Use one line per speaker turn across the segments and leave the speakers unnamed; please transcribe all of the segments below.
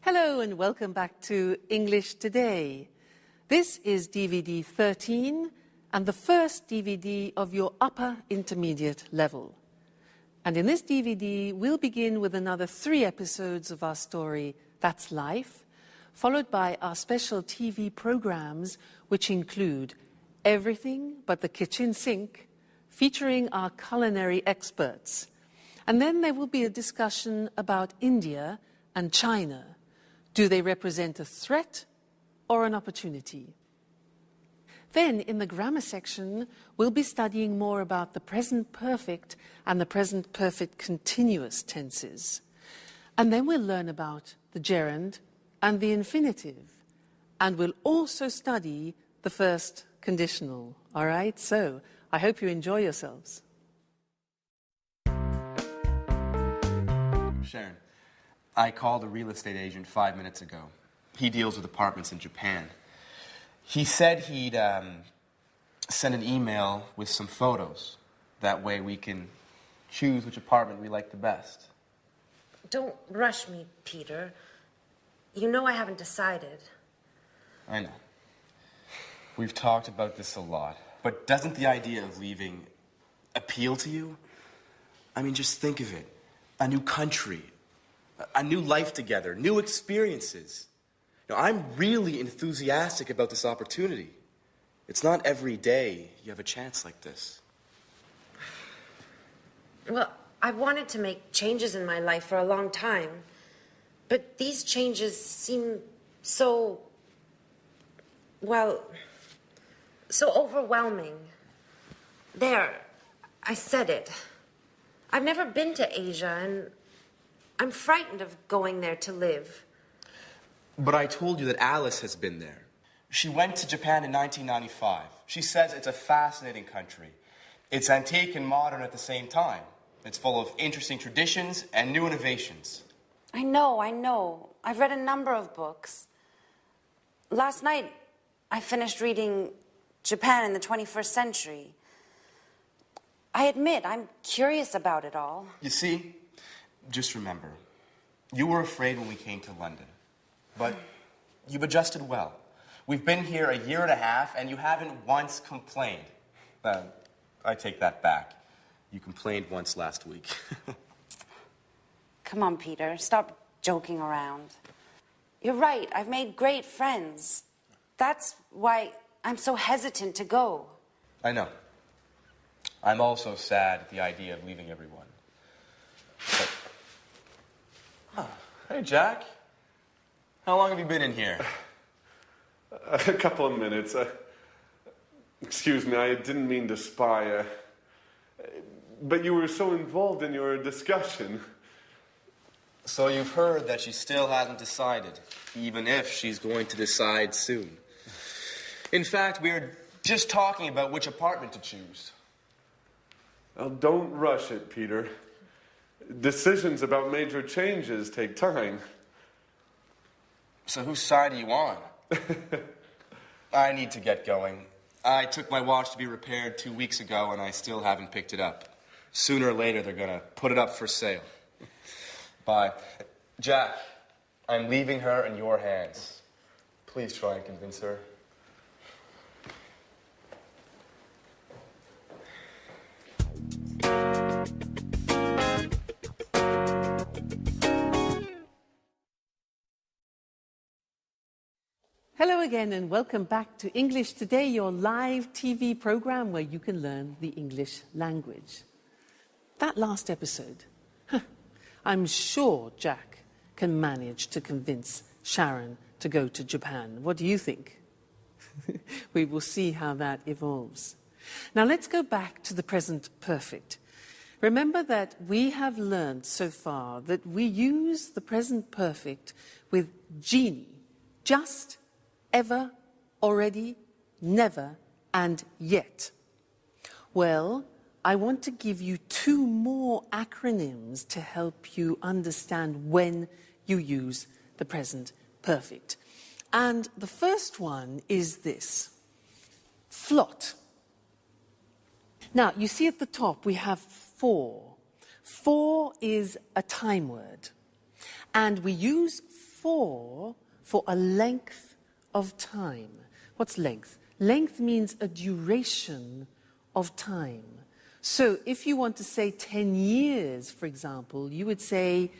Hello and welcome back to English Today. This is DVD 13 and the first DVD of your upper intermediate level. And in this DVD, we'll begin with another 3 episodes of our story, That's Life, followed by our special TV programs, which include Everything But the Kitchen Sink, featuring our culinary experts. And then there will be a discussion about India and China. Do they represent a threat or an opportunity? Then, in the grammar section, we'll be studying more about the present perfect and the present perfect continuous tenses. And then we'll learn about the gerund and the infinitive. And we'll also study the first conditional. All right? So, I hope you enjoy yourselves.
Sharon, I called a real estate agent 5 minutes ago. He deals with apartments in Japan. He said he'd send an email with some photos. That way we can choose which apartment we like the best.
Don't rush me, Peter. You know I haven't decided.
I know. We've talked about this a lot. But doesn't the idea of leaving appeal to you? I mean, just think of it. A new country. A new life together, new experiences. Now, I'm really enthusiastic about this opportunity. It's not every day you have a chance like this.
Well, I've wanted to make changes in my life for a long time. But these changes seem so, well, so overwhelming. There, I said it. I've never been to Asia, and I'm frightened of going there to live.
But I told you that Alice has been there. She went to Japan in 1995. She says it's a fascinating country. It's antique and modern at the same time. It's full of interesting traditions and new innovations.
I know. I've read a number of books. Last night, I finished reading Japan in the 21st Century. I admit, I'm curious about it all.
You see, just remember, you were afraid when we came to London, but you've adjusted well. We've been here a year and a half, and you haven't once complained. I take that back. You complained once last week.
Come on, Peter, stop joking around. You're right, I've made great friends. That's why I'm so hesitant to go.
I know. I'm also sad at the idea of leaving everyone. But hey, Jack. How long have you been in here?
A couple of minutes. Excuse me, I didn't mean to spy. But you were so involved in your discussion.
So you've heard that she still hasn't decided, even if she's going to decide soon. In fact, we were just talking about which apartment to choose.
Well, don't rush it, Peter. Decisions about major changes take time.
So whose side are you on? I need to get going. I took my watch to be repaired 2 weeks ago, and I still haven't picked it up. Sooner or later, they're going to put it up for sale. Bye. Jack, I'm leaving her in your hands. Please try and convince her.
Hello again and welcome back to English Today, your live TV program where you can learn the English language. That last episode, I'm sure Jack can manage to convince Sharon to go to Japan. What do you think? We will see how that evolves. Now let's go back to the present perfect. Remember that we have learned so far that we use the present perfect with genie, just, ever, already, never, and yet. Well, I want to give you 2 more acronyms to help you understand when you use the present perfect. And the first one is this: flot. Now, you see at the top we have 4. 4 is a time word. And we use for a length of time. What's length? Length means a duration of time. So if you want to say 10 years, for example, you would say,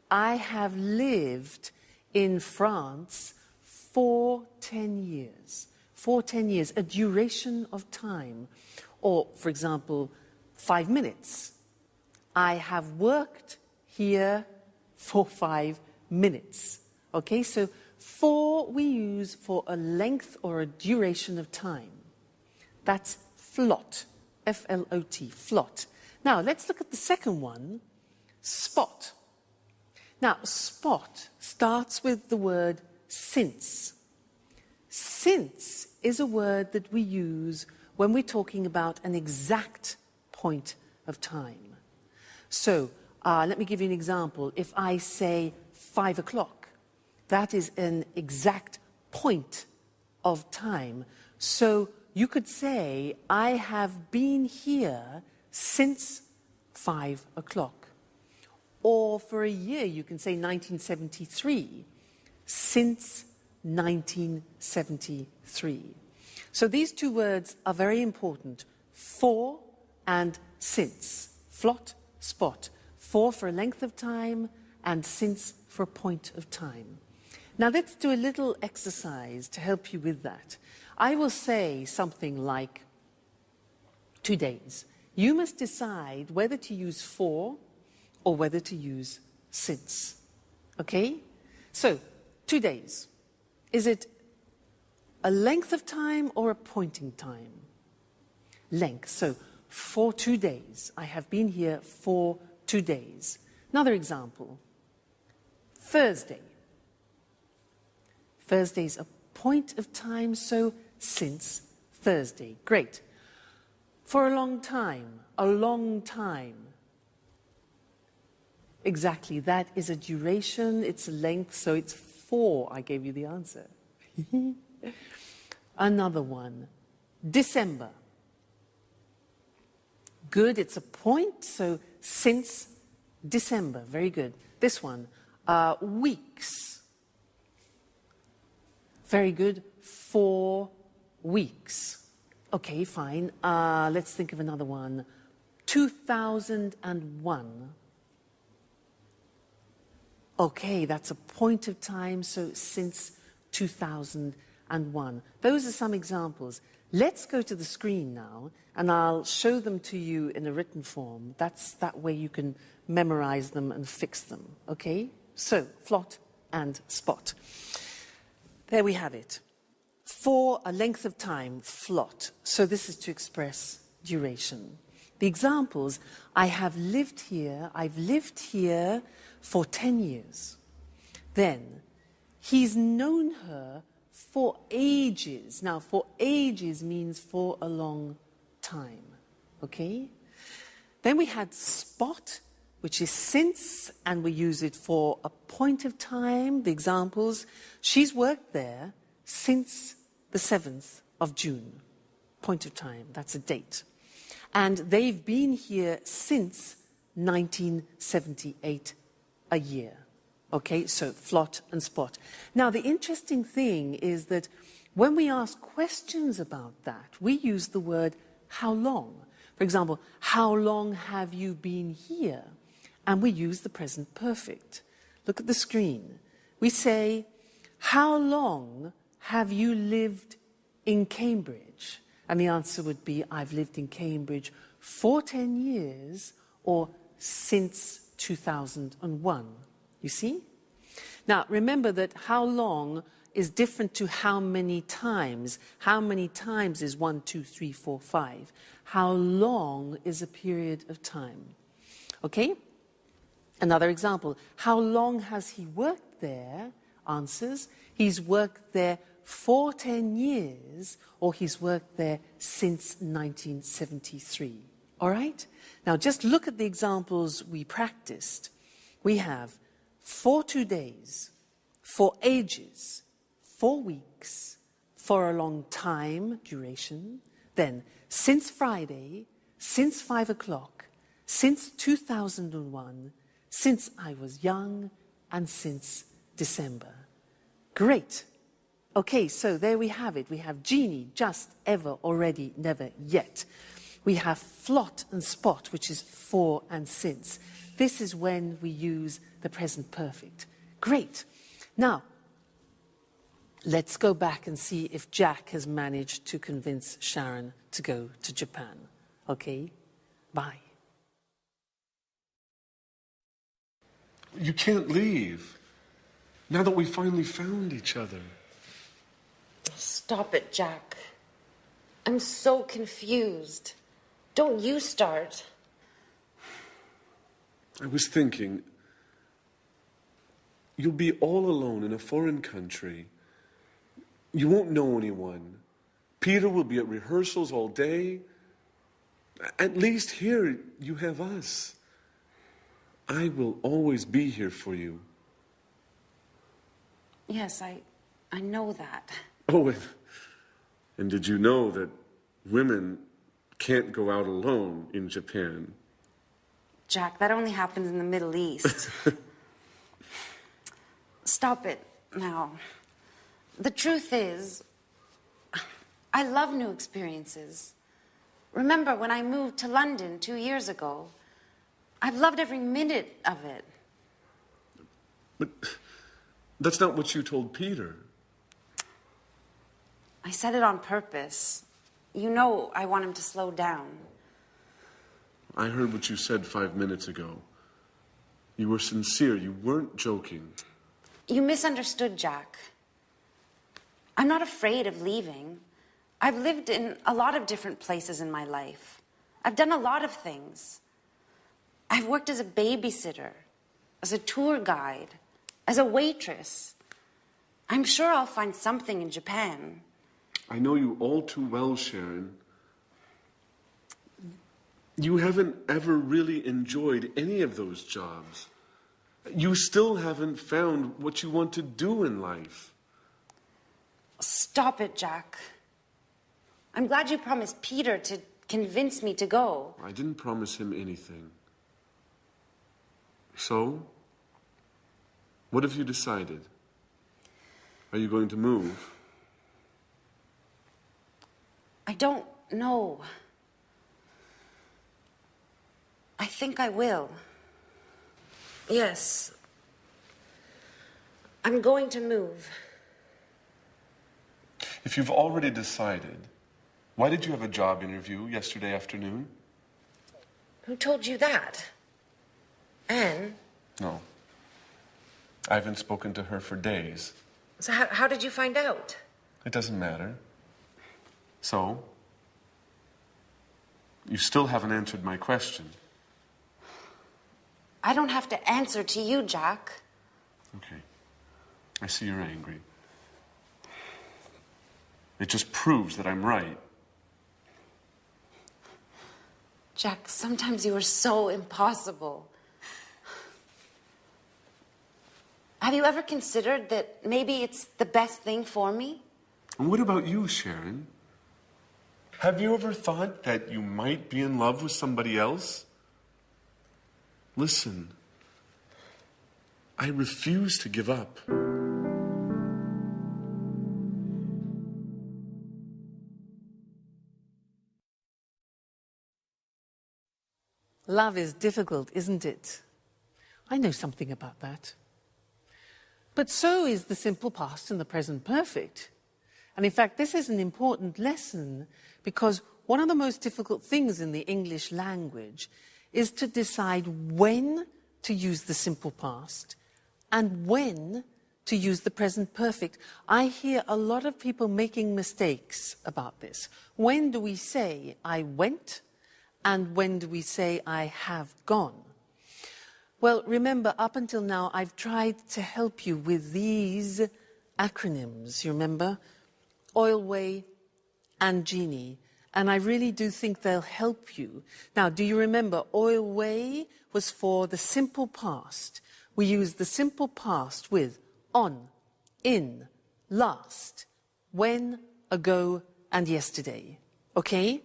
I have lived in France for 10 years. For 10 years, a duration of time. Or, for example, 5 minutes. I have worked here for 5 minutes. Okay, so for we use for a length or a duration of time. That's flot. F-L-O-T, flot. Now, let's look at the second one, spot. Now, spot starts with the word since. Since is a word that we use when we're talking about an exact point of time. So, let me give you an example. If I say 5 o'clock, that is an exact point of time. So, you could say, I have been here since 5 o'clock. Or for a year, you can say 1973, since 1973. So these two words are very important, for and since. Flot, spot. For a length of time, and since for a point of time. Now let's do a little exercise to help you with that. I will say something like 2 days. You must decide whether to use for or whether to use since. Okay? So, 2 days. Is it a length of time or a point in time? Length. So, for 2 days. I have been here for 2 days. Another example. Thursday. Thursday's a point of time, so since Thursday. Great. For a long time. A long time. Exactly, that is a duration, it's a length, so it's for. I gave you the answer. Another one, December. Good, it's a point, so since December, very good. This one, weeks. Very good, 4 weeks. Okay, fine. Let's think of another one. 2001. Okay, that's a point of time, so since 2001. Those are some examples. Let's go to the screen now, and I'll show them to you in a written form. That way you can memorize them and fix them, okay? So, flot and spot. There we have it. For a length of time, flot. So this is to express duration. The examples, I've lived here for 10 years. Then, he's known her for ages. Now, for ages means for a long time, okay? Then we had spot, which is since, and we use it for a point of time. The examples, she's worked there since the 7th of June. Point of time, that's a date. And they've been here since 1978, a year. Okay, so flot and spot. Now, the interesting thing is that when we ask questions about that, we use the word how long. For example, how long have you been here? And we use the present perfect. Look at the screen. We say, how long have you lived in Cambridge? And the answer would be, I've lived in Cambridge for 10 years or since 2001. You see? Now, remember that how long is different to how many times. How many times is 1, 2, 3, 4, 5. How long is a period of time? Okay? Another example. How long has he worked there? Answers. He's worked there for 10 years, or he's worked there since 1973. All right? Now, just look at the examples we practiced. We have for 2 days, for ages, 4 weeks, for a long time, duration, then since Friday, since 5 o'clock, since 2001, since I was young, and since December. Great. Okay, so there we have it. We have genie, just, ever, already, never, yet. We have flot and spot, which is for and since. This is when we use the present perfect. Great. Now, let's go back and see if Jack has managed to convince Sharon to go to Japan. Okay? Bye.
You can't leave. Now that we finally found each other.
Stop it, Jack. I'm so confused. Don't you start.
I was thinking, you'll be all alone in a foreign country. You won't know anyone. Peter will be at rehearsals all day. At least here you have us. I will always be here for you.
Yes, I know that.
Oh, and did you know that women can't go out alone in Japan?
Jack, that only happens in the Middle East. Stop it now. The truth is, I love new experiences. Remember when I moved to London 2 years ago? I've loved every minute of it.
But that's not what you told Peter.
I said it on purpose. You know I want him to slow down.
I heard what you said 5 minutes ago. You were sincere. You weren't joking.
You misunderstood, Jack. I'm not afraid of leaving. I've lived in a lot of different places in my life. I've done a lot of things. I've worked as a babysitter, as a tour guide, as a waitress. I'm sure I'll find something in Japan.
I know you all too well, Sharon. You haven't ever really enjoyed any of those jobs. You still haven't found what you want to do in life.
Stop it, Jack. I'm glad you promised Peter to convince me to go.
I didn't promise him anything. So, what have you decided? Are you going to move?
I don't know. I think I will. Yes. I'm going to move.
If you've already decided, why did you have a job interview yesterday afternoon?
Who told you that? Anne?
No. I haven't spoken to her for days.
So how did you find out?
It doesn't matter. So, you still haven't answered my question.
I don't have to answer to you, Jack.
Okay. I see you're angry. It just proves that I'm right.
Jack, sometimes you are so impossible. Have you ever considered that maybe it's the best thing for me?
And what about you, Sharon? Have you ever thought that you might be in love with somebody else? Listen, I refuse to give up.
Love is difficult, isn't it? I know something about that. But so is the simple past and the present perfect. And in fact, this is an important lesson because one of the most difficult things in the English language is to decide when to use the simple past and when to use the present perfect. I hear a lot of people making mistakes about this. When do we say I went and when do we say I have gone? Well, remember, up until now, I've tried to help you with these acronyms, you remember? Oilway and Genie. And I really do think they'll help you. Now, do you remember Oilway was for the simple past? We use the simple past with on, in, last, when, ago, and yesterday. Okay?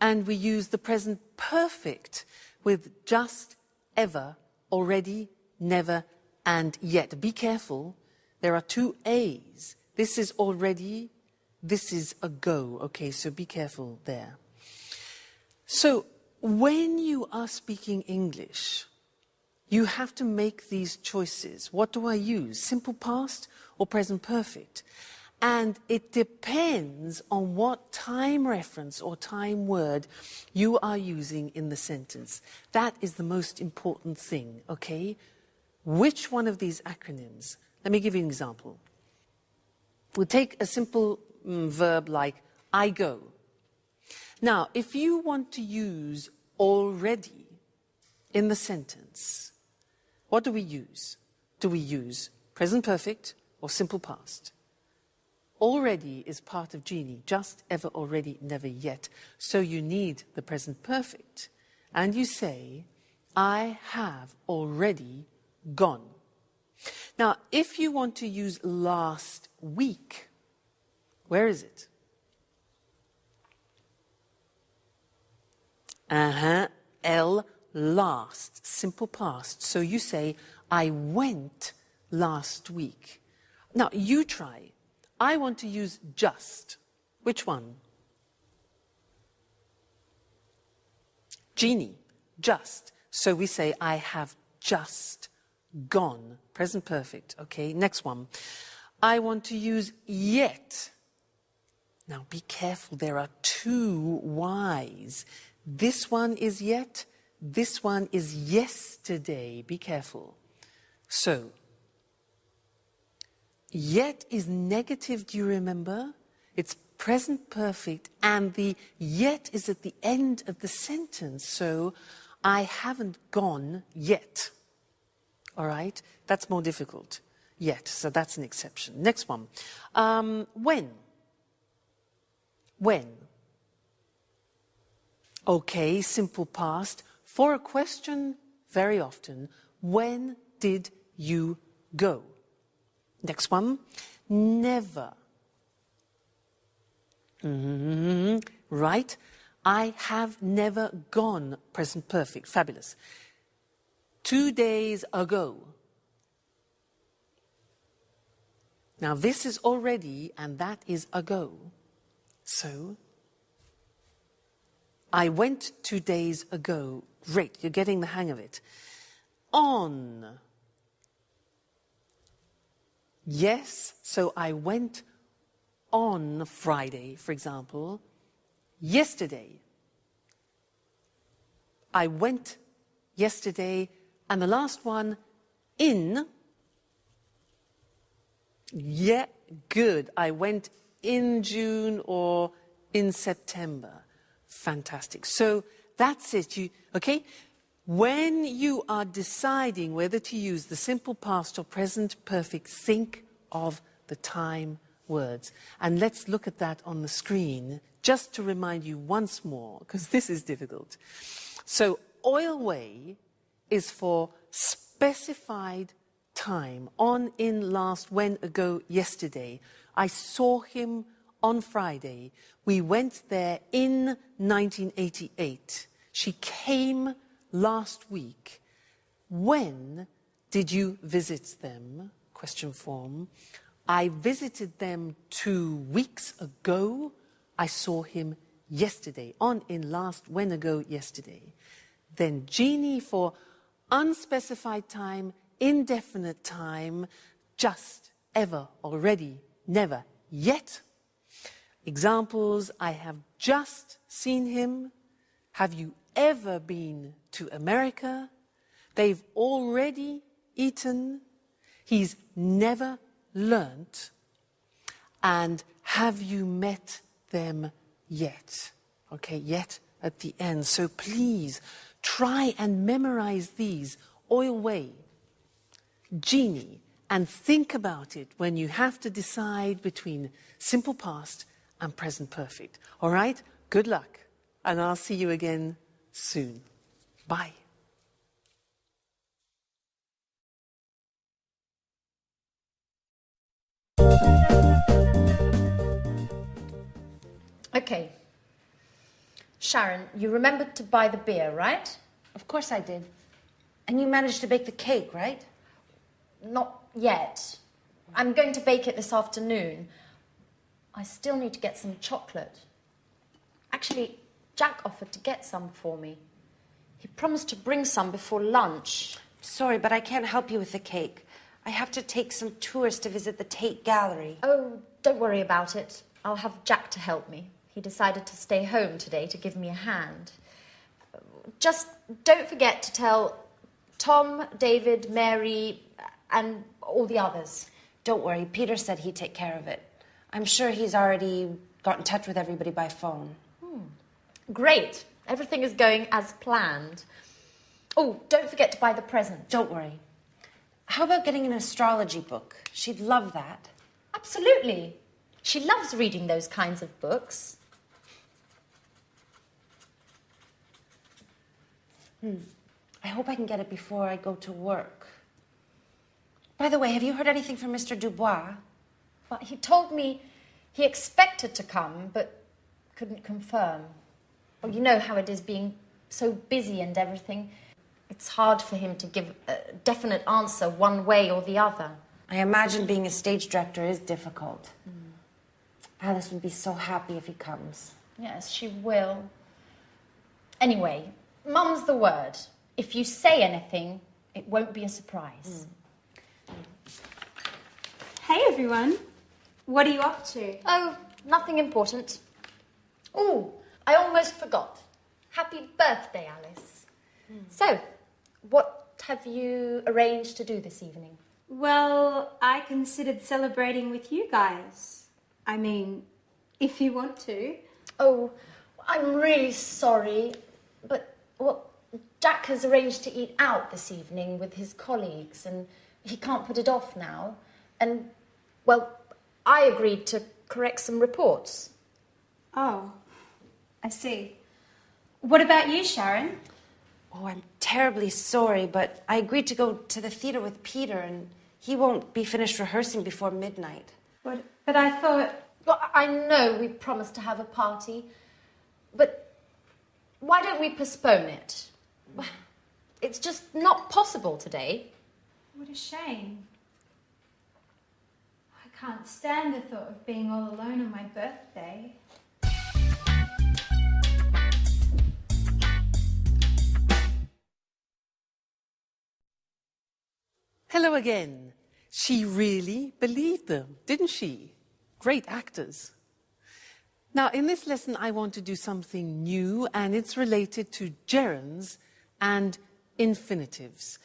And we use the present perfect with just, ever, already, never, and yet. Be careful, There are two A's. This is already, this is ago. Okay, so be careful there. So when you are speaking English, you have to make these choices. What do I use? Simple past or present perfect? And it depends on what time reference or time word you are using in the sentence. That is the most important thing, okay? Which one of these acronyms? Let me give you an example. We'll take a simple verb like I go. Now, if you want to use already in the sentence, what do we use? Do we use present perfect or simple past? Already is part of genie, just, ever, already, never, yet. So you need the present perfect. And you say, I have already gone. Now, if you want to use last week, where is it? L, last, simple past. So you say, I went last week. Now, you try. I want to use just. Which one? Genie, just. So we say, I have just gone. Present perfect. Okay, next one. I want to use yet. Now be careful, there are two Y's. This one is yet, this one is yesterday. Be careful. So, yet is negative, do you remember? It's present perfect, and the yet is at the end of the sentence. So, I haven't gone yet. All right? That's more difficult. Yet, so that's an exception. Next one. When? When? Okay, simple past. For a question, very often, when did you go? Next one. Never. Right? I have never gone. Present perfect. Fabulous. 2 days ago. Now this is already and that is ago. So, I went 2 days ago. Great, you're getting the hang of it. On. Yes, so I went on Friday, for example. Yesterday. I went yesterday. And the last one, in. Yeah, good. I went in June or in September. Fantastic. So that's it. Okay? When you are deciding whether to use the simple past or present perfect, think of the time words. And let's look at that on the screen, just to remind you once more, because this is difficult. So, oil way is for specified time, on, in, last, when, ago, yesterday. I saw him on Friday. We went there in 1988. She came last week. When did you visit them? Question form. I visited them 2 weeks ago. I saw him yesterday. On, in, last, when, ago, yesterday. Then genie for unspecified time, indefinite time, just, ever, already, never, yet. Examples, I have just seen him. Have you ever been to America? They've already eaten. He's never learnt. And have you met them yet? Okay, yet at the end. So please try and memorize these. Oil way, genie, and think about it when you have to decide between simple past and present perfect. All right? Good luck. And I'll see you again soon. Bye.
Okay. Sharon, you remembered to buy the beer, right?
Of course I did. And you managed to bake the cake, right?
Not yet. I'm going to bake it this afternoon. I still need to get some chocolate. Actually, Jack offered to get some for me. He promised to bring some before lunch.
Sorry, but I can't help you with the cake. I have to take some tours to visit the Tate Gallery.
Oh, don't worry about it. I'll have Jack to help me. He decided to stay home today to give me a hand. Just don't forget to tell Tom, David, Mary, and all the others.
Don't worry, Peter said he'd take care of it. I'm sure he's already got in touch with everybody by phone.
Great. Everything is going as planned. Oh, don't forget to buy the present.
Don't worry. How about getting an astrology book? She'd love that.
Absolutely. She loves reading those kinds of books.
I hope I can get it before I go to work. By the way, have you heard anything from Mr. Dubois?
Well, he told me he expected to come, but couldn't confirm. Well, you know how it is being so busy and everything. It's hard for him to give a definite answer one way or the other.
I imagine being a stage director is difficult. Alice would be so happy if he comes.
Yes, she will. Anyway, Mum's the word. If you say anything, it won't be a surprise.
Hey everyone, what are you up to?
Oh, nothing important. Oh, I almost forgot. Happy birthday, Alice. So, what have you arranged to do this evening?
Well, I considered celebrating with you guys. I mean, if you want to.
Oh, I'm really sorry, but, well, Jack has arranged to eat out this evening with his colleagues, and he can't put it off now. And, well, I agreed to correct some reports.
Oh, I see. What about you, Sharon?
Oh, I'm terribly sorry, but I agreed to go to the theatre with Peter, and he won't be finished rehearsing before midnight.
But I thought...
Well, I know we promised to have a party, but why don't we postpone it? It's just not possible today.
What a shame. I can't stand the thought of being all alone on my birthday.
Hello again. She really believed them, didn't she? Great actors. Now, in this lesson, I want to do something new, and it's related to gerunds and infinitives.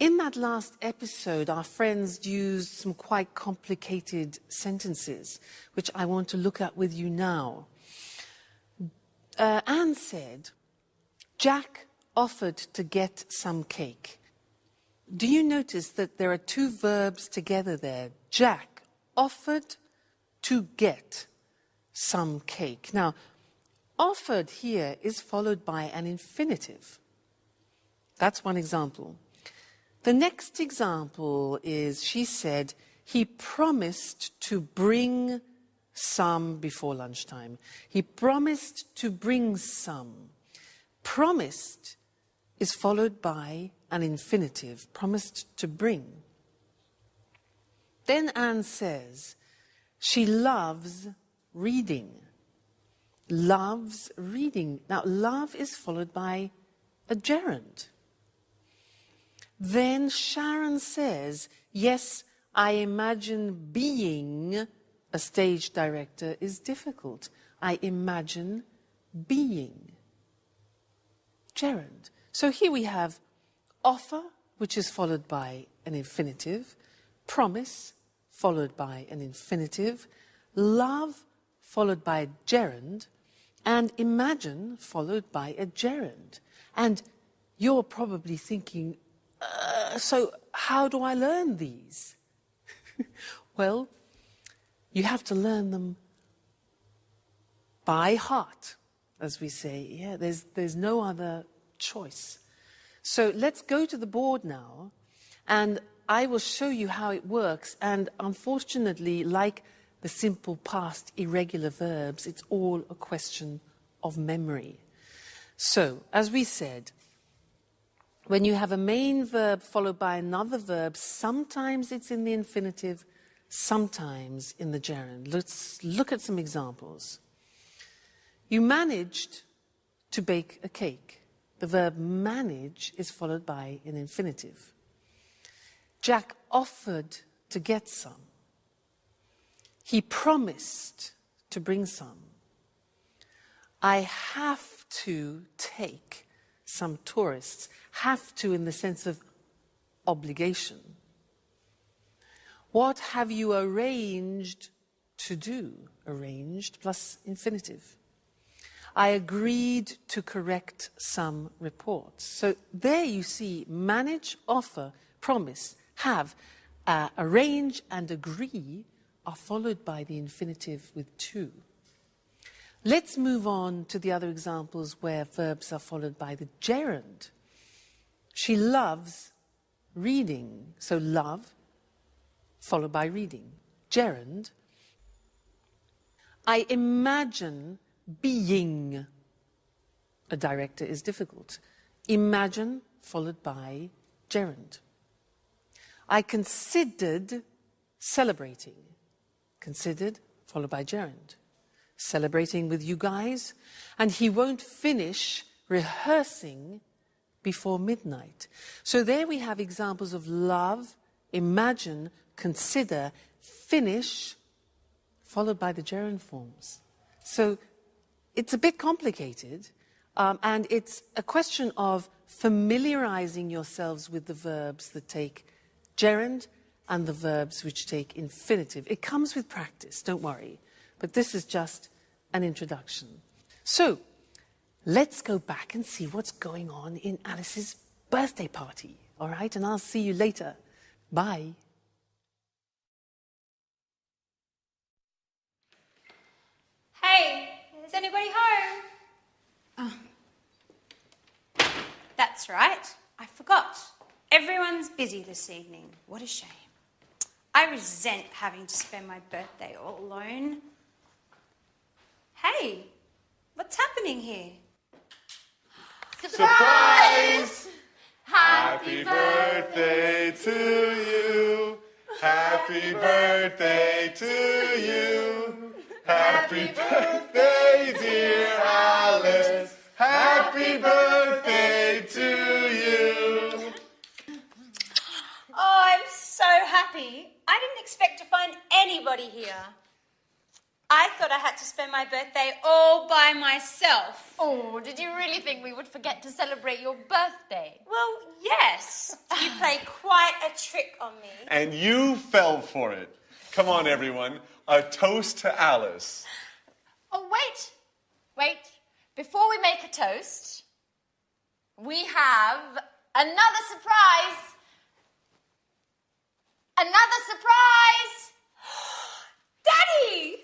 In that last episode, our friends used some quite complicated sentences, which I want to look at with you now. Anne said, Jack offered to get some cake. Do you notice that there are two verbs together there? Jack offered to get some cake. Now, offered here is followed by an infinitive. That's one example. The next example is, she said, he promised to bring some before lunchtime. He promised to bring some. Promised is followed by an infinitive, promised to bring. Then Anne says, she loves reading. Loves reading. Now, love is followed by a gerund. Then Sharon says, yes, I imagine being a stage director is difficult. I imagine being. Gerund. So here we have offer, which is followed by an infinitive, promise, followed by an infinitive, love, followed by a gerund, and imagine, followed by a gerund. And you're probably thinking, so how do I learn these? Well, you have to learn them by heart, as we say. Yeah, there's no other choice. So let's go to the board now, and I will show you how it works. And unfortunately, like the simple past irregular verbs, it's all a question of memory. So, as we said, when you have a main verb followed by another verb, sometimes it's in the infinitive, sometimes in the gerund. Let's look at some examples. You managed to bake a cake. The verb manage is followed by an infinitive. Jack offered to get some. He promised to bring some. I have to take some tourists. Have to in the sense of obligation. What have you arranged to do? Arranged plus infinitive. I agreed to correct some reports. So there you see manage, offer, promise, have, arrange and agree are followed by the infinitive with to. Let's move on to the other examples where verbs are followed by the gerund. She loves reading. So love followed by reading. Gerund. I imagine being a director is difficult. Imagine followed by gerund. I considered celebrating. Considered followed by gerund. Celebrating with you guys, and he won't finish rehearsing before midnight. So there we have examples of love, imagine, consider, finish, followed by the gerund forms. So it's a bit complicated, and it's a question of familiarizing yourselves with the verbs that take gerund and the verbs which take infinitive. It comes with practice, don't worry. But this is just an introduction. So, let's go back and see what's going on in Alice's birthday party, all right? And I'll see you later. Bye.
Hey, is anybody home? Oh. That's right. I forgot. Everyone's busy this evening. What a shame. I resent having to spend my birthday all alone. Hey, what's happening here?
Surprise! Happy birthday to you. Happy birthday to you. Happy birthday, dear Alice. Happy birthday to you.
Oh, I'm so happy. I didn't expect to find anybody here. I thought I had to spend my birthday all by myself.
Oh, did you really think we would forget to celebrate your birthday?
Well, yes. You played quite a trick on me.
And you fell for it. Come on, everyone. A toast to Alice.
Oh, wait. Before we make a toast, we have another surprise. Another surprise! Daddy!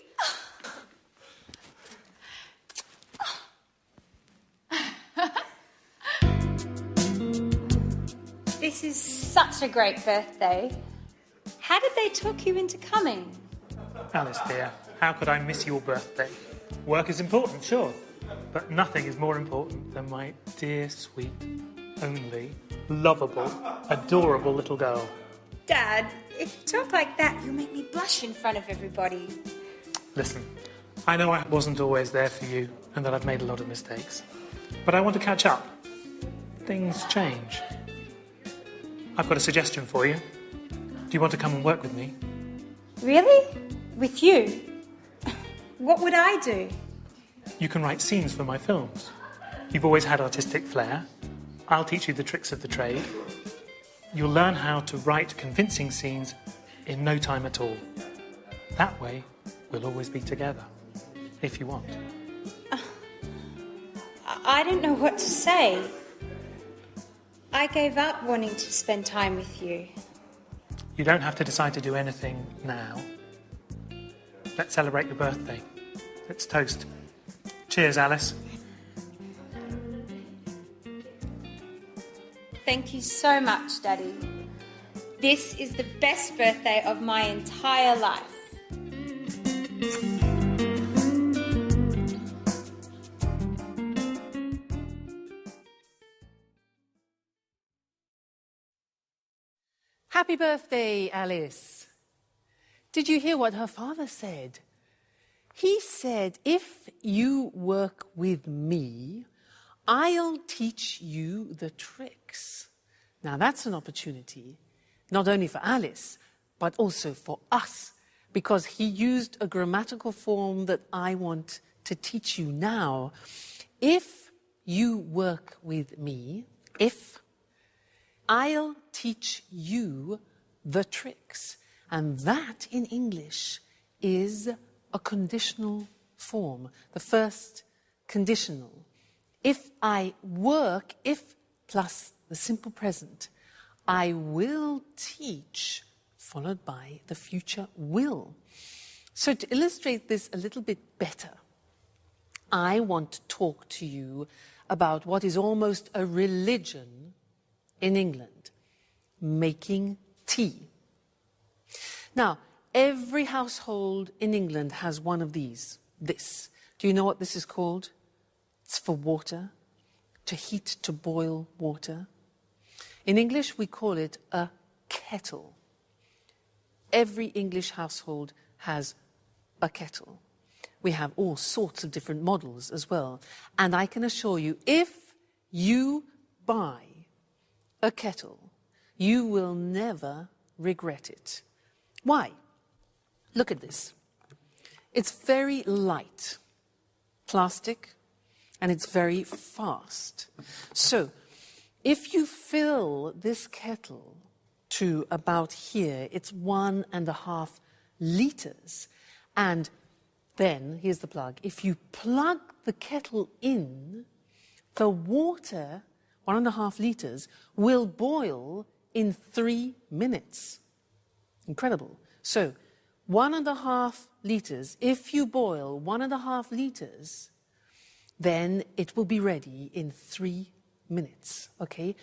This is such a great birthday. How did they talk you into coming?
Alice, dear, how could I miss your birthday? Work is important, sure, but nothing is more important than my dear, sweet, only, lovable, adorable little girl.
Dad, if you talk like that, you'll make me blush in front of everybody.
Listen, I know I wasn't always there for you and that I've made a lot of mistakes, but I want to catch up. Things change. I've got a suggestion for you. Do you want to come and work with me?
Really? With you? What would I do?
You can write scenes for my films. You've always had artistic flair. I'll teach you the tricks of the trade. You'll learn how to write convincing scenes in no time at all. That way, we'll always be together, if you want.
I don't know what to say. I gave up wanting to spend time with you.
You don't have to decide to do anything now. Let's celebrate your birthday. Let's toast. Cheers, Alice.
Thank you so much, Daddy. This is the best birthday of my entire life.
Happy birthday, Alice. Did you hear what her father said? He said, if you work with me, I'll teach you the tricks. Now that's an opportunity, not only for Alice, but also for us, because he used a grammatical form that I want to teach you now. If you work with me, I'll teach you the tricks. And that in English is a conditional form, the first conditional. If I work, if plus the simple present, I will teach, followed by the future will. So to illustrate this a little bit better, I want to talk to you about what is almost a religion in England, making tea. Now, every household in England has one of these, this. Do you know what this is called? It's for water, to heat, to boil water. In English, we call it a kettle. Every English household has a kettle. We have all sorts of different models as well. And I can assure you, if you buy a kettle, you will never regret it. Why? Look at this. It's very light, plastic, and it's very fast. So, if you fill this kettle to about here, it's 1.5 liters. And then, here's the plug. If you plug the kettle in, the water, 1.5 liters, will boil in 3 minutes. Incredible. So, 1.5 liters, if you boil 1.5 liters, then it will be ready in 3 minutes, okay?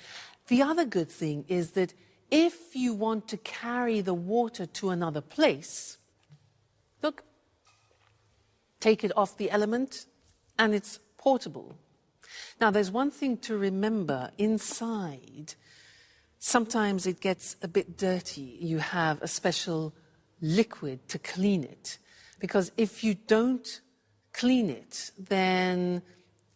The other good thing is that if you want to carry the water to another place, look, take it off the element and it's portable. Now, there's one thing to remember inside. Sometimes it gets a bit dirty. You have a special liquid to clean it. Because if you don't clean it, then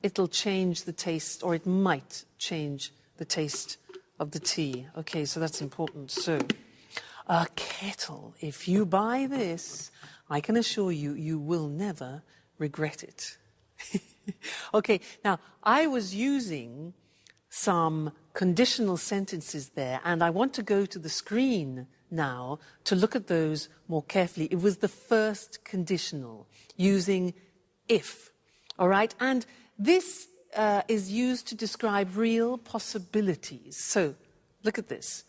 it'll change the taste, or it might change the taste of the tea. Okay, so that's important. So, a kettle. If you buy this, I can assure you, you will never regret it. Okay, now, I was using some conditional sentences there, and I want to go to the screen now to look at those more carefully. It was the first conditional, using if, all right? And this is used to describe real possibilities. So, look at this.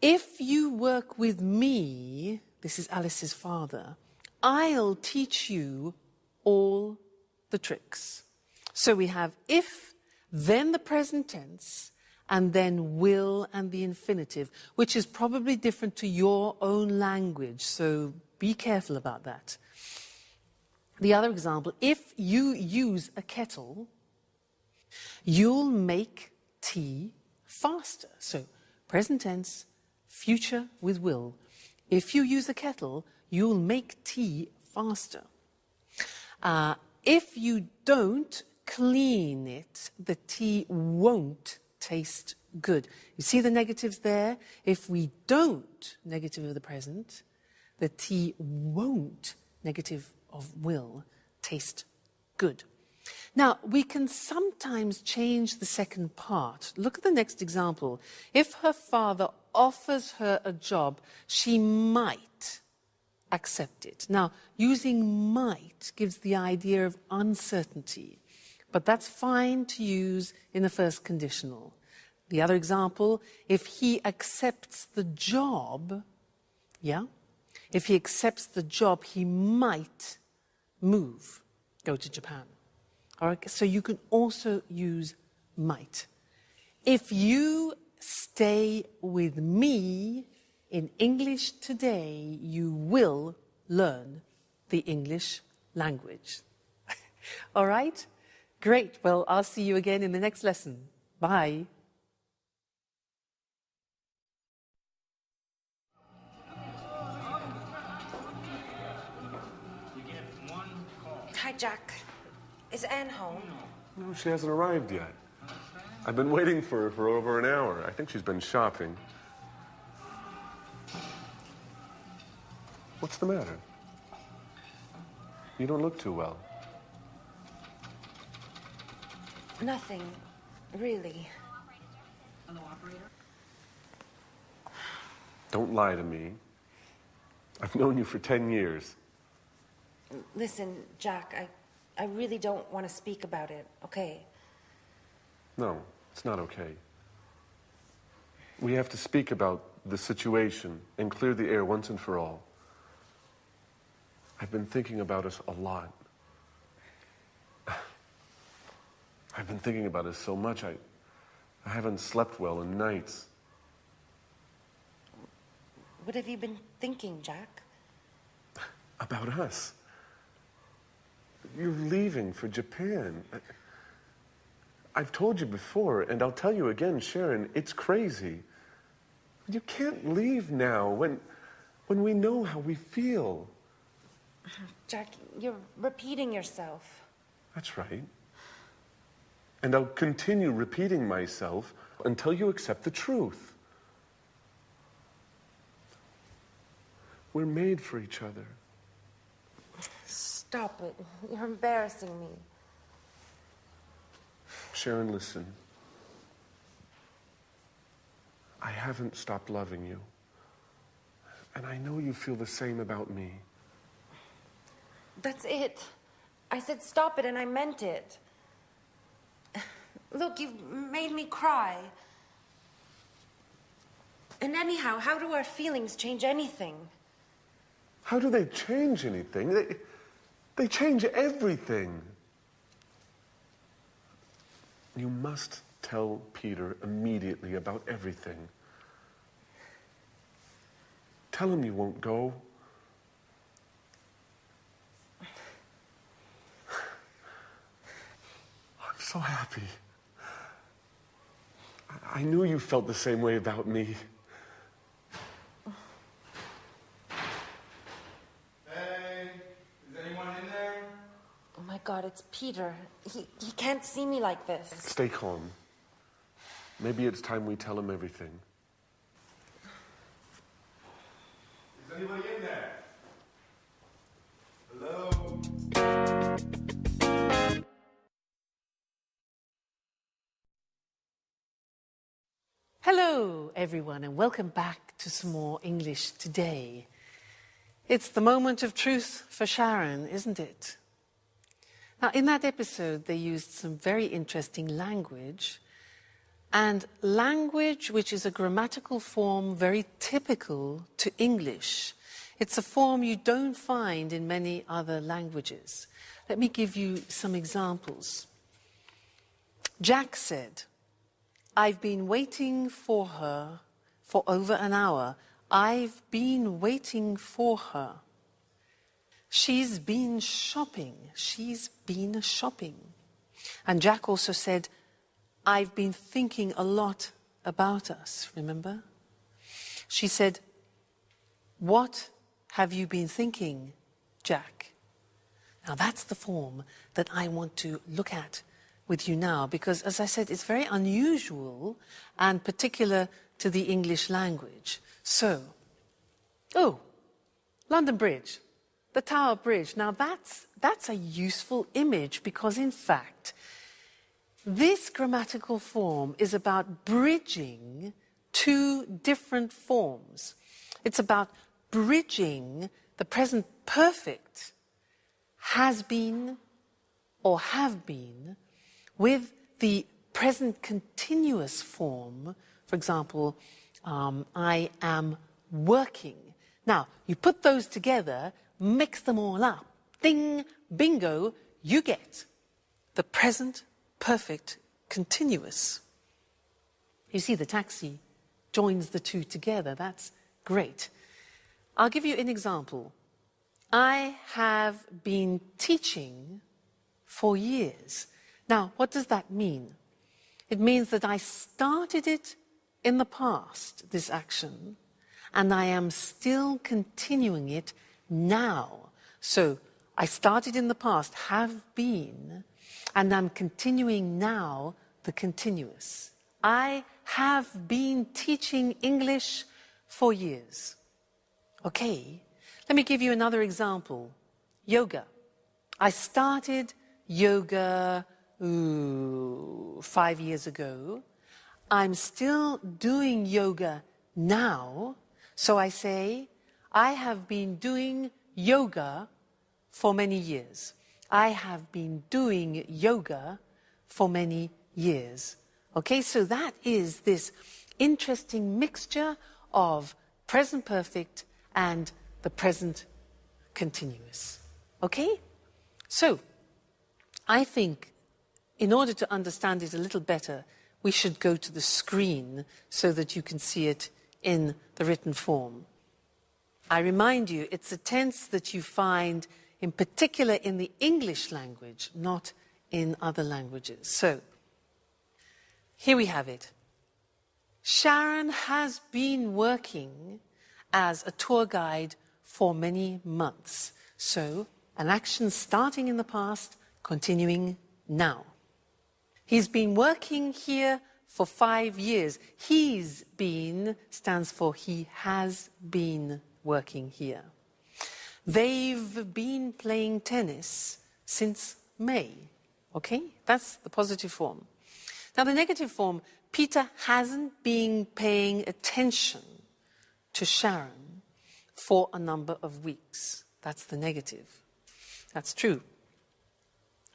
If you work with me, this is Alice's father, I'll teach you all the tricks. So we have if, then the present tense, and then will and the infinitive, which is probably different to your own language, so be careful about that. The other example, if you use a kettle, you'll make tea faster. So present tense, future with will. If you use a kettle, you'll make tea faster. If you don't clean it, the tea won't taste good. You see the negatives there? If we don't, negative of the present, the tea won't, negative of will, taste good. Now, we can sometimes change the second part. Look at the next example. If her father offers her a job, she might accept it. Now, using might gives the idea of uncertainty, but that's fine to use in the first conditional. The other example, if he accepts the job, if he accepts the job, he might move, go to Japan. All right, so you can also use might. If you stay with me in English today, you will learn the English language. All right? Great. Well, I'll see you again in the next lesson. Bye.
Hi, Jack. Is Anne home?
No, she hasn't arrived yet. I've been waiting for her for over an hour. I think she's been shopping. What's the matter? You don't look too well.
Nothing, really.
Don't lie to me. I've known you for 10 years.
Listen, Jack, I really don't want to speak about it, okay?
No, it's not okay. We have to speak about the situation and clear the air once and for all. I've been thinking about us a lot. I've been thinking about us so much, I haven't slept well in nights.
What have you been thinking, Jack?
About us. You're leaving for Japan. I've told you before, and I'll tell you again, Sharon, it's crazy. You can't leave now when we know how we feel.
Jack, you're repeating yourself.
That's right. And I'll continue repeating myself until you accept the truth. We're made for each other.
Stop it. You're embarrassing me.
Sharon, listen. I haven't stopped loving you. And I know you feel the same about me.
That's it. I said stop it, and I meant it. Look, you've made me cry. And anyhow, how do our feelings change anything?
How do they change anything? They change everything. You must tell Peter immediately about everything. Tell him you won't go. I'm so happy. I knew you felt the same way about me.
Hey, is anyone in there?
Oh my God, it's Peter. He can't see me like this.
Stay calm. Maybe it's time we tell him everything.
Is anybody in there? Hello?
Hello, everyone, and welcome back to some more English today. It's the moment of truth for Sharon, isn't it? Now, in that episode, they used some very interesting language, and language which is a grammatical form very typical to English. It's a form you don't find in many other languages. Let me give you some examples. Jack said, "I've been waiting for her for over an hour. I've been waiting for her. She's been shopping. She's been shopping." And Jack also said, "I've been thinking a lot about us," remember? She said, "What have you been thinking, Jack?" Now that's the form that I want to look at with you now, because, as I said, it's very unusual and particular to the English language. So, London Bridge, the Tower Bridge. Now that's a useful image because, in fact, this grammatical form is about bridging two different forms. It's about bridging the present perfect has been or have been with the present continuous form. For example, I am working. Now, you put those together, mix them all up. Ding, bingo, you get the present perfect continuous. You see, the taxi joins the two together. That's great. I'll give you an example. I have been teaching for years. Now, what does that mean? It means that I started it in the past, this action, and I am still continuing it now. So I started in the past, have been, and I'm continuing now the continuous. I have been teaching English for years. Okay, let me give you another example. Yoga. I started yoga 5 years ago. I'm still doing yoga now, so I say, I have been doing yoga for many years. I have been doing yoga for many years. Okay, so that is this interesting mixture of present perfect and the present continuous. Okay? So, I think in order to understand it a little better, we should go to the screen so that you can see it in the written form. I remind you, it's a tense that you find in particular in the English language, not in other languages. So, here we have it. Sharon has been working as a tour guide for many months. So, an action starting in the past, continuing now. He's been working here for 5 years. He's been stands for he has been working here. They've been playing tennis since May. Okay? That's the positive form. Now, the negative form, Peter hasn't been paying attention to Sharon for a number of weeks. That's the negative. That's true.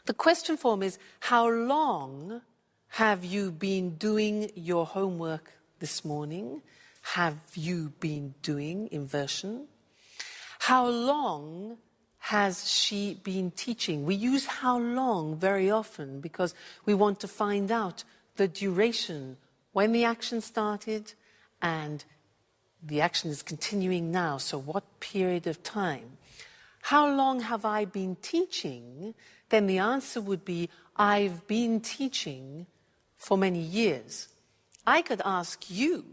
The question form is, how long have you been doing your homework this morning? Have you been doing inversion? How long has she been teaching? We use how long very often because we want to find out the duration, when the action started and the action is continuing now, so what period of time? How long have I been teaching? Then the answer would be, I've been teaching for many years. I could ask you,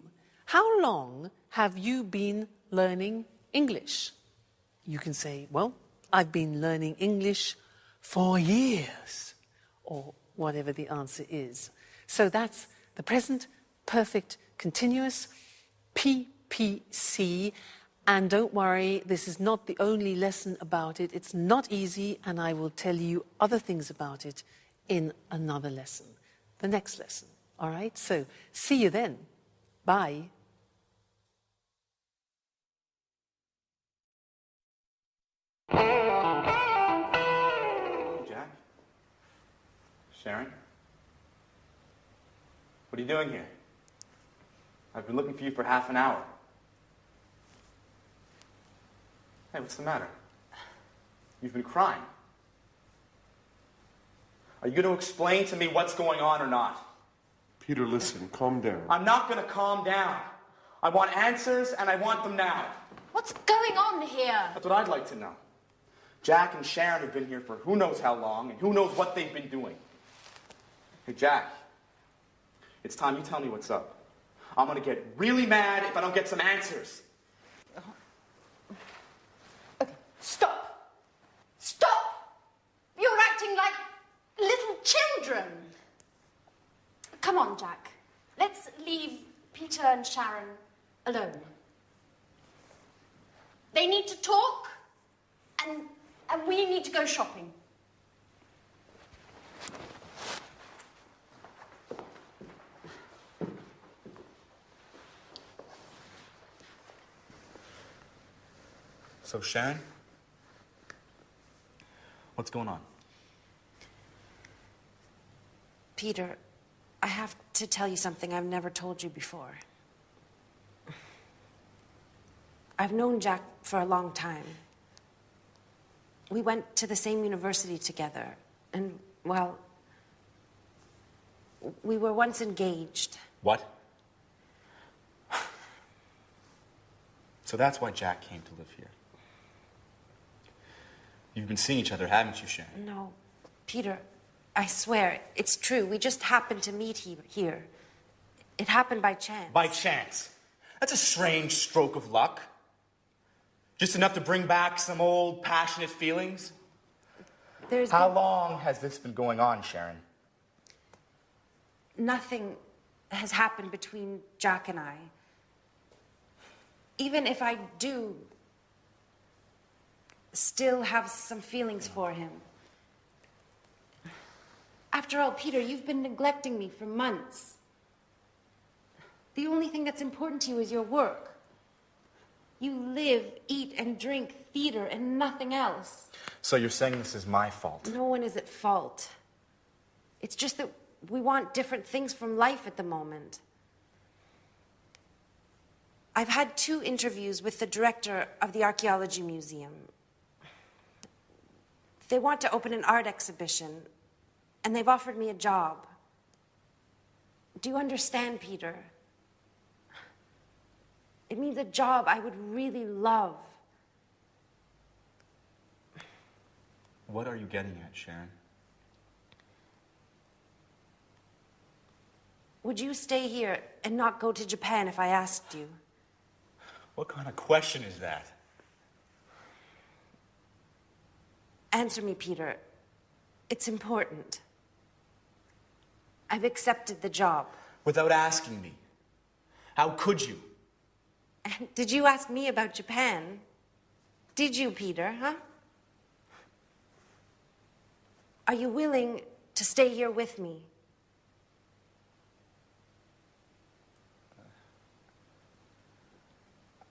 how long have you been learning English? You can say, well, I've been learning English for years, or whatever the answer is. So that's the present perfect continuous, PPC. And don't worry, this is not the only lesson about it. It's not easy, and I will tell you other things about it in another lesson, the next lesson. All right? So see you then. Bye.
Jack? Sharon? What are you doing here? I've been looking for you for half an hour. Hey, what's the matter? You've been crying. Are you going to explain to me what's going on or not?
Peter, listen, calm down.
I'm not going to calm down. I want answers, and I want them now.
What's going on here?
That's what I'd like to know. Jack and Sharon have been here for who knows how long, and who knows what they've been doing. Hey, Jack, it's time you tell me what's up. I'm going to get really mad if I don't get some answers.
Okay, stop. Stop! You're acting like little children. Come on, Jack. Let's leave Peter and Sharon alone. They need to talk, and we need to go shopping.
So, Sharon? What's going on?
Peter, I have to tell you something I've never told you before. I've known Jack for a long time. We went to the same university together, and, well, we were once engaged.
What? So that's why Jack came to live here. You've been seeing each other, haven't you, Sharon?
No, Peter, I swear, it's true. We just happened to meet here. It happened by chance.
By chance? That's a strange stroke of luck. Just enough to bring back some old passionate feelings? How long has this been going on, Sharon?
Nothing has happened between Jack and I. Even if I do still have some feelings for him. After all, Peter, you've been neglecting me for months. The only thing that's important to you is your work. You live, eat, and drink theater and nothing else.
So you're saying this is my fault?
No one is at fault. It's just that we want different things from life at the moment. I've had 2 interviews with the director of the Archaeology Museum. They want to open an art exhibition, and they've offered me a job. Do you understand, Peter? It means a job I would really love.
What are you getting at, Sharon?
Would you stay here and not go to Japan if I asked you?
What kind of question is that?
Answer me, Peter. It's important. I've accepted the job.
Without asking me. How could you?
And did you ask me about Japan? Did you, Peter, huh? Are you willing to stay here with me?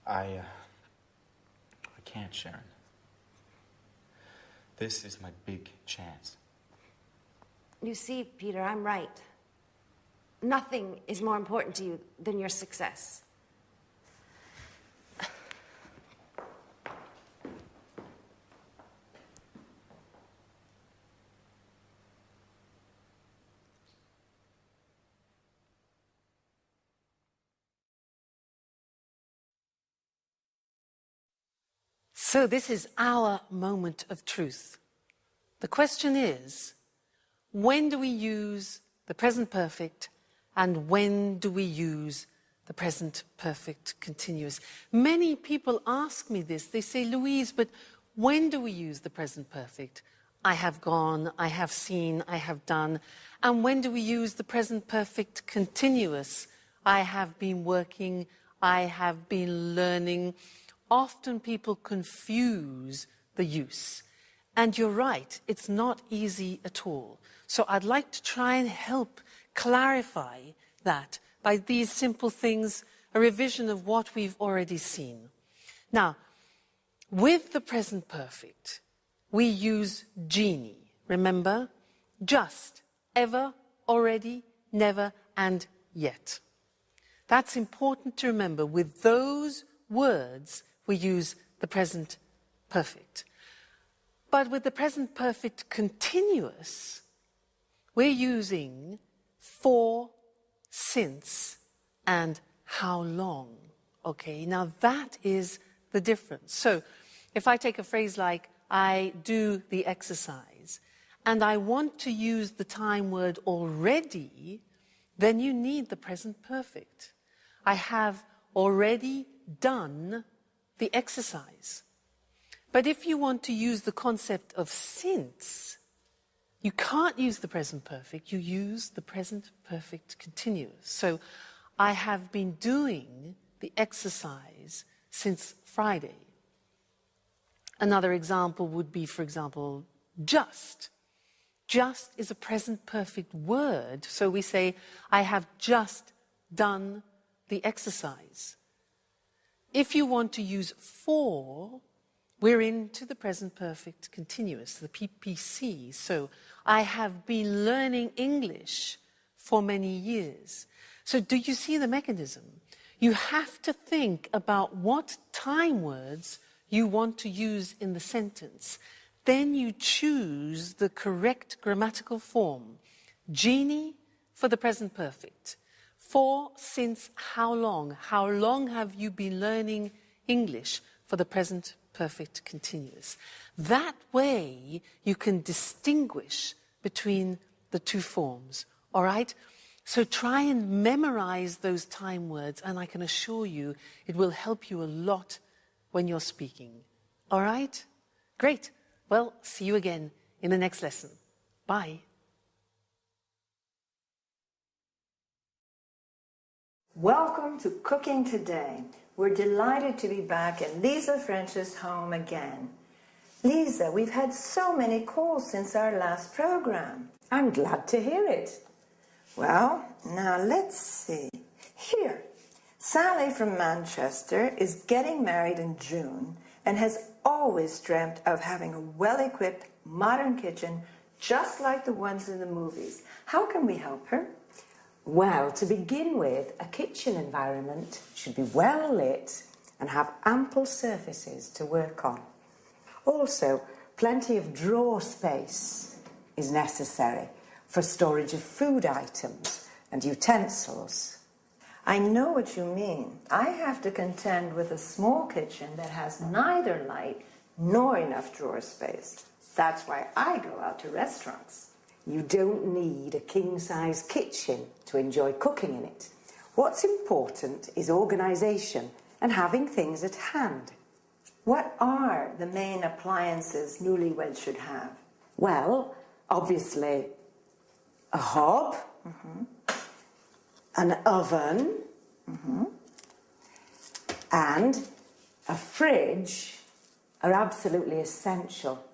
I can't, Sharon. This is my big chance.
You see, Peter, I'm right. Nothing is more important to you than your success.
So this is our moment of truth. The question is, when do we use the present perfect and when do we use the present perfect continuous? Many people ask me this. They say, Louise, but when do we use the present perfect? I have gone, I have seen, I have done. And when do we use the present perfect continuous? I have been working, I have been learning. Often people confuse the use. And you're right, it's not easy at all. So I'd like to try and help clarify that by these simple things, a revision of what we've already seen. Now, with the present perfect, we use genie. Remember? Just, ever, already, never, and yet. That's important to remember. With those words, we use the present perfect. But with the present perfect continuous, we're using for, since, and how long. Okay, now that is the difference. So if I take a phrase like, I do the exercise, and I want to use the time word already, then you need the present perfect. I have already done the exercise. But if you want to use the concept of since, you can't use the present perfect, you use the present perfect continuous. So I have been doing the exercise since Friday. Another example would be, for example, just. Just is a present perfect word. So we say, I have just done the exercise. If you want to use for, we're into the present perfect continuous, the PPC. So I have been learning English for many years. So do you see the mechanism? You have to think about what time words you want to use in the sentence. Then you choose the correct grammatical form. Genie for the present perfect. For, since, how long? How long have you been learning English for the present perfect continuous? That way you can distinguish between the two forms, all right? So try and memorize those time words, and I can assure you it will help you a lot when you're speaking. All right? Great. Well, see you again in the next lesson. Bye.
Welcome to Cooking Today. We're delighted to be back in Lisa French's home again. Lisa, we've had so many calls since our last program.
I'm glad to hear it.
Well, now let's see. Here, Sally from Manchester is getting married in June and has always dreamt of having a well-equipped, modern kitchen just like the ones in the movies. How can we help her?
Well, to begin with, a kitchen environment should be well lit and have ample surfaces to work on. Also, plenty of drawer space is necessary for storage of food items and utensils.
I know what you mean. I have to contend with a small kitchen that has neither light nor enough drawer space. That's why I go out to restaurants.
You don't need a king-size kitchen to enjoy cooking in it. What's important is organisation and having things at hand.
What are the main appliances newlyweds should have?
Well, obviously, a hob, an oven, and a fridge are absolutely essential.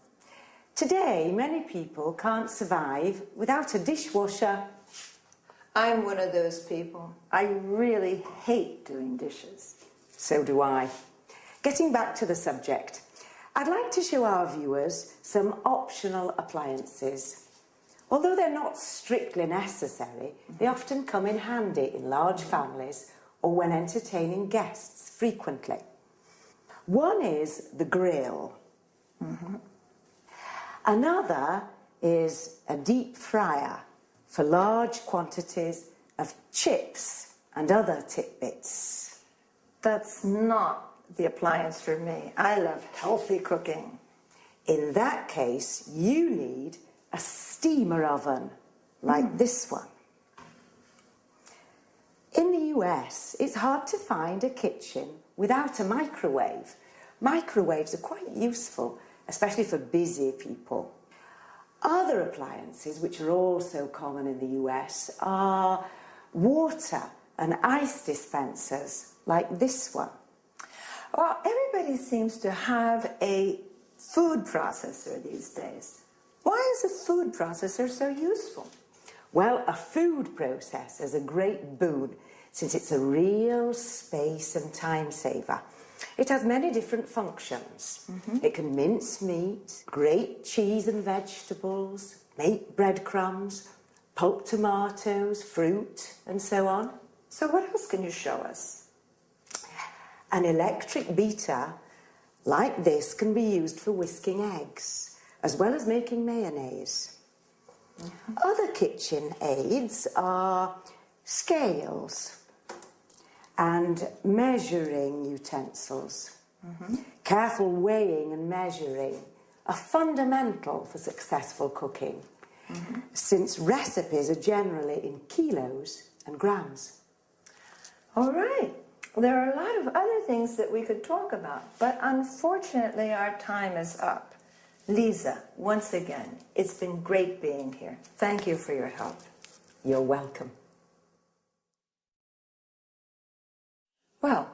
Today, many people can't survive without a dishwasher.
I'm one of those people. I really hate doing dishes.
So do I. Getting back to the subject, I'd like to show our viewers some optional appliances. Although they're not strictly necessary, they often come in handy in large families or when entertaining guests frequently. One is the grill. Another is a deep fryer for large quantities of chips and other tidbits.
That's not the appliance for me. I love healthy cooking.
In that case, you need a steamer oven like this one. In the US, it's hard to find a kitchen without a microwave. Microwaves are quite useful, especially for busy people. Other appliances, which are also common in the US, are water and ice dispensers like this one.
Well, everybody seems to have a food processor these days. Why is a food processor so useful?
Well, a food processor is a great boon since it's a real space and time saver. It has many different functions. It can mince meat, grate cheese and vegetables, make breadcrumbs, pulp tomatoes, fruit, and so on.
So what else can you show us?
An electric beater like this can be used for whisking eggs, as well as making mayonnaise. Other kitchen aids are scales and measuring utensils. Careful weighing and measuring are fundamental for successful cooking, since recipes are generally in kilos and grams.
All right. There are a lot of other things that we could talk about, but unfortunately our time is up. Lisa, once again, it's been great being here. Thank you for your help.
You're welcome.
Well,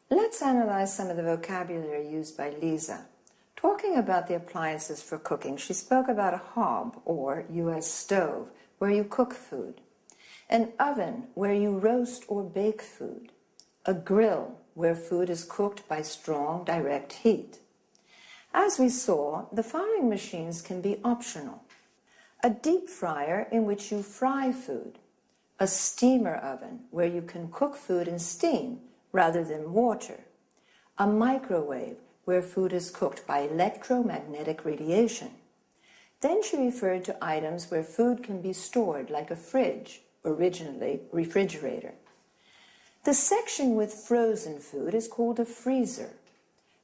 let's analyze some of the vocabulary used by Lisa. Talking about the appliances for cooking, she spoke about a hob, or U.S. stove, where you cook food, an oven, where you roast or bake food, a grill, where food is cooked by strong direct heat. As we saw, the following machines can be optional: a deep fryer in which you fry food, a steamer oven where you can cook food in steam rather than water, a microwave where food is cooked by electromagnetic radiation. Then she referred to items where food can be stored, like a fridge, originally refrigerator. The section with frozen food is called a freezer.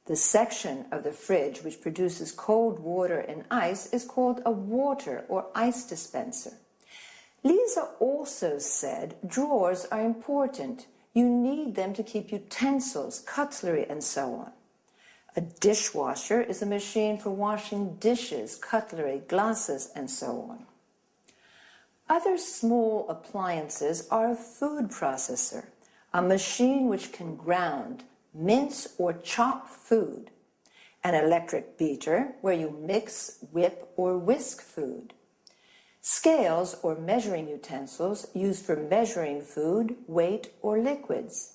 The section of the fridge which produces cold water and ice is called a water or ice dispenser. Lisa also said drawers are important. You need them to keep utensils, cutlery, and so on. A dishwasher is a machine for washing dishes, cutlery, glasses, and so on. Other small appliances are a food processor, a machine which can ground, mince, or chop food. An electric beater, where you mix, whip, or whisk food. Scales or measuring utensils used for measuring food, weight, or liquids.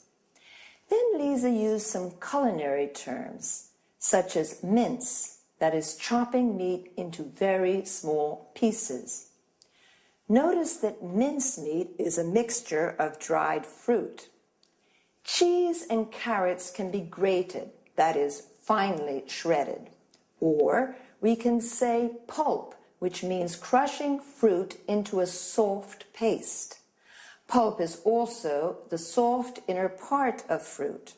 Then Lisa used some culinary terms, such as mince, that is chopping meat into very small pieces. Notice that mincemeat is a mixture of dried fruit. Cheese and carrots can be grated, that is, finely shredded. Or we can say pulp, which means crushing fruit into a soft paste. Pulp is also the soft inner part of fruit.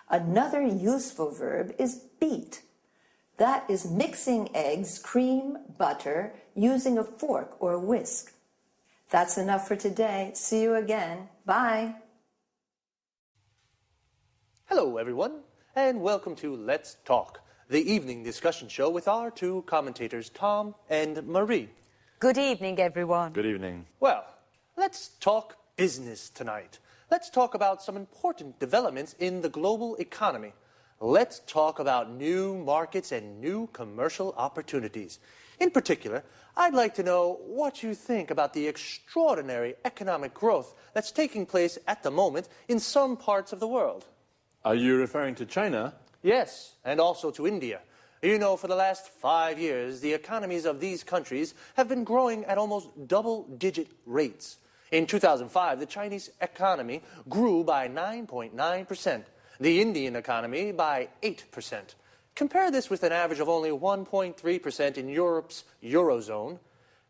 Another useful verb is beat. That is mixing eggs, cream, butter, using a fork or a whisk. That's enough for today. See you again. Bye.
Hello, everyone, and welcome to Let's Talk, the evening discussion show with our two commentators, Tom and Marie.
Good evening, everyone.
Good evening.
Well, let's talk business tonight. Let's talk about some important developments in the global economy. Let's talk about new markets and new commercial opportunities. In particular, I'd like to know what you think about the extraordinary economic growth that's taking place at the moment in some parts of the world.
Are you referring to China?
Yes, and also to India. You know, for the last 5 years, the economies of these countries have been growing at almost double-digit rates. In 2005, the Chinese economy grew by 9.9%, the Indian economy by 8%. Compare this with an average of only 1.3% in Europe's Eurozone.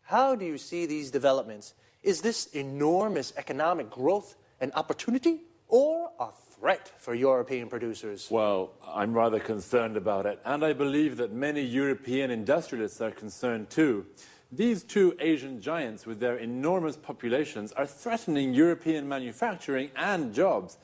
How do you see these developments? Is this enormous economic growth an opportunity or a threat for European producers?
Well, I'm rather concerned about it, and I believe that many European industrialists are concerned too. These two Asian giants with their enormous populations are threatening European manufacturing and jobs.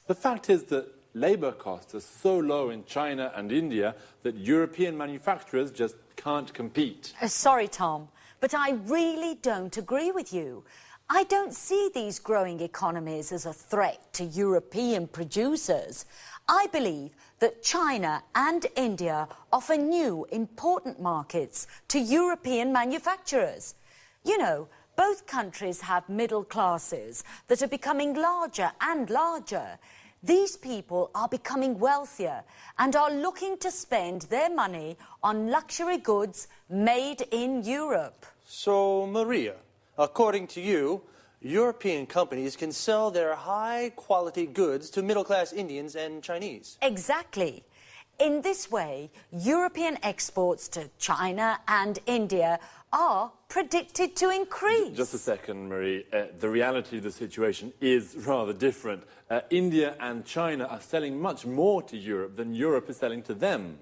The fact is that labor costs are so low in China and India that European manufacturers just can't compete.
Sorry, Tom, but I really don't agree with you. I don't see these growing economies as a threat to European producers. I believe that China and India offer new, important markets to European manufacturers. You know, both countries have middle classes that are becoming larger and larger. These people are becoming wealthier and are looking to spend their money on luxury goods made in Europe.
So, Maria, according to you, European companies can sell their high-quality goods to middle-class Indians and Chinese.
Exactly. In this way, European exports to China and India are predicted to increase.
Just a second, Marie. The reality of the situation is rather different. India and China are selling much more to Europe than Europe is selling to them.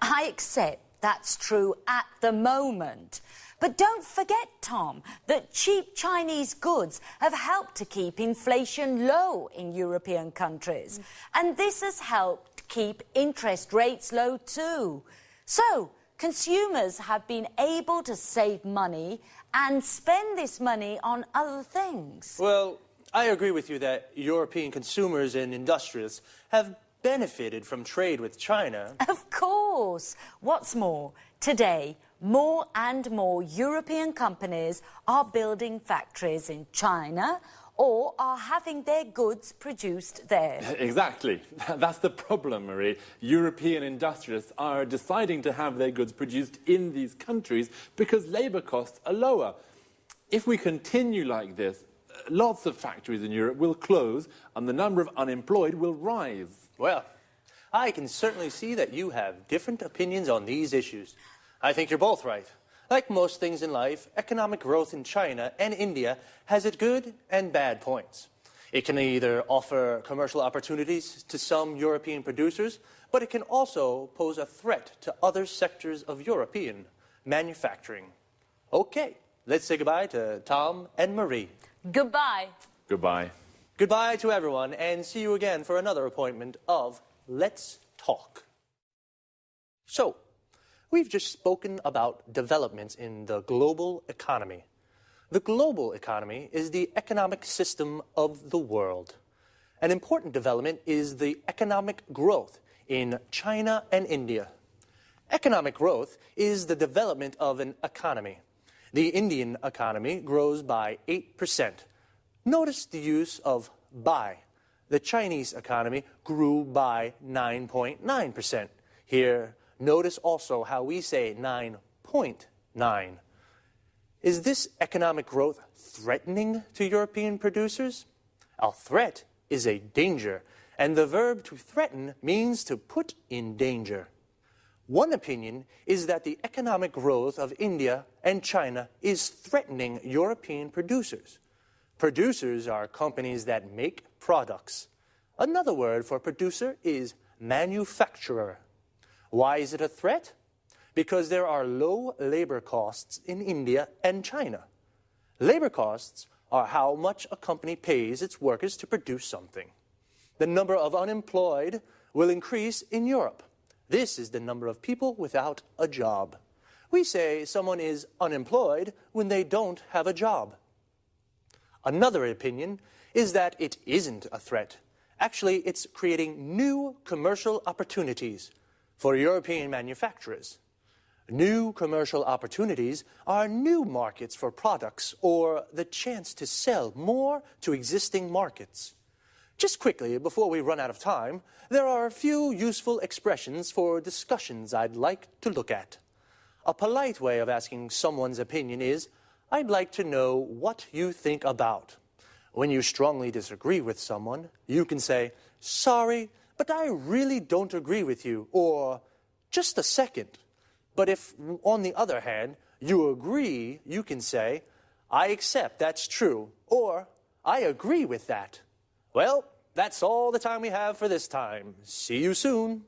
I accept that's true at the moment. But don't forget, Tom, that cheap Chinese goods have helped to keep inflation low in European countries. And this has helped keep interest rates low too. So, consumers have been able to save money and spend this money on other things.
Well, I agree with you that European consumers and industrialists have benefited from trade with China.
Of course. What's more, today, more and more European companies are building factories in China or are having their goods produced there.
Exactly. That's the problem, Marie. European industrialists are deciding to have their goods produced in these countries because labor costs are lower. If we continue like this, lots of factories in Europe will close and the number of unemployed will rise.
Well, I can certainly see that you have different opinions on these issues. I think you're both right. Like most things in life, economic growth in China and India has its good and bad points. It can either offer commercial opportunities to some European producers, but it can also pose a threat to other sectors of European manufacturing. Okay, let's say goodbye to Tom and Marie.
Goodbye.
Goodbye.
Goodbye to everyone, and see you again for another appointment of Let's Talk. So, we've just spoken about developments in the global economy. The global economy is the economic system of the world. An important development is the economic growth in China and India. Economic growth is the development of an economy. The Indian economy grows by 8%. Notice the use of by. The Chinese economy grew by 9.9%. Here, notice also how we say 9.9. Is this economic growth threatening to European producers? A threat is a danger, and the verb to threaten means to put in danger. One opinion is that the economic growth of India and China is threatening European producers. Producers are companies that make products. Another word for producer is manufacturer. Why is it a threat? Because there are low labor costs in India and China. Labor costs are how much a company pays its workers to produce something. The number of unemployed will increase in Europe. This is the number of people without a job. We say someone is unemployed when they don't have a job. Another opinion is that it isn't a threat. Actually, it's creating new commercial opportunities for European manufacturers. New commercial opportunities are new markets for products or the chance to sell more to existing markets. Just quickly, before we run out of time, there are a few useful expressions for discussions I'd like to look at. A polite way of asking someone's opinion is, I'd like to know what you think about. When you strongly disagree with someone, you can say, sorry, but I really don't agree with you, or just a second. But if, on the other hand, you agree, you can say, I accept that's true, or I agree with that. Well, that's all the time we have for this time. See you soon.